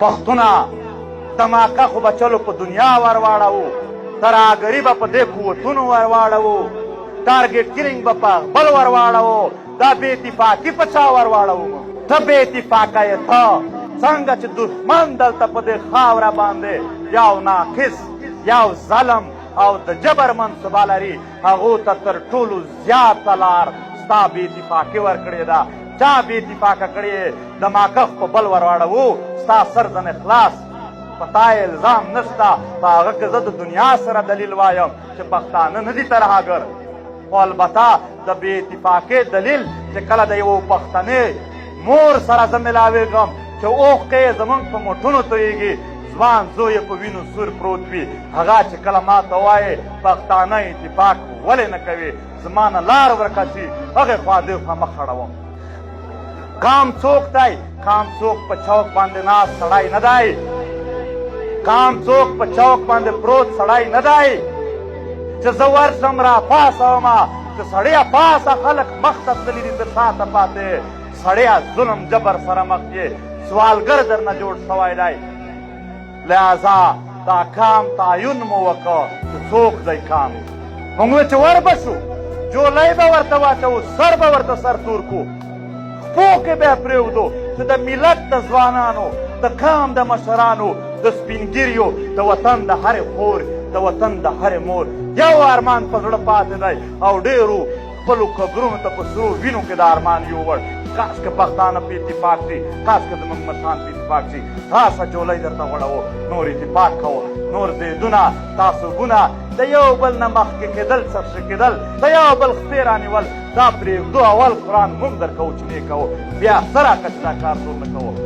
پښتونه دماکه خو به چلو په دنیا ور واړوو، ترهګري به په دې قوتونو ور واړوو، ټارګېټ کلینګ به په خپل ور واړوو، دا بې اتفاقي په چا ور واړوو؟ ته بې اتفاقه یې ته څنګه چې دښمن دلته په دې خاوره باندې یو ناقص یو ظلم او د جبر منصوبه لري، هغو ته تر ټولو زیاته لار ستا بې اتفاقي ورکړې ده. چا بې اتفاقه کړې؟ د ماکخ په بل ور واړوو، ستا سر ځنې خلاص، په تا الزام نشته. په هغه کې زه د دنیا سره دلیل وایم چې پښتانه نه دي ترهګر، خو البته د بې اتفاقۍ دلیل چې کله د یوه پښتنې مور سره زه ملاوېږم چې اوښکې یې زموږ په مټونو تویېږي، ځوان زوی یې په وینو سور پروت وي، هغه چې کله ما ته وایې پښتانه اتفاق ولې نه کوي، زما نه لار ورکه شي، هغې خوا دې خوا مخ اړوم. کام څوک دی؟ کام څوک په چوک باندې ناست سړی نه دی، کام څوک په چوک باندې پروت سړی نه دی چې زه ورشم را پاڅومه چې سړیه پاسه خلک مخ ته تللي دي، ته شاته پاتې. سړیه ظلم جبر سره مخ یې، سوالګر درنه جوړ شوی دی. لہذا دا کام تعین مو وکړه چې څوک دی کام. موږ وی چې ور به شو، جولی به ورته واچوو، سر به ورته سر تور کو، خپو کې به یې پرېږدو چې د ملت د ځوانانو، د قام د مشرانو، د سپینګیریو، د وطن د هرې خور، د وطن د هرې مور یو ارمان په زړه پاتې دی او ډېرو خپلو قبرونو ته په سرو وینو کې د ارمان یووړ. کاش که پښتانه په اتفاق شي، کاش که زموږ مشران په اتفاق شي. خاصه جولی درته غوړوو، نور اتفاق کوو، نور بریدونه تعصبونه د یو بل نه مخکې کېدل، سرشه کېدل، د یو بل خپې رانیول، دا پرېږدو. اول قرآن موږ در کوو چې نه کوو، بیا سره که چې دا کار ټول نه کوو.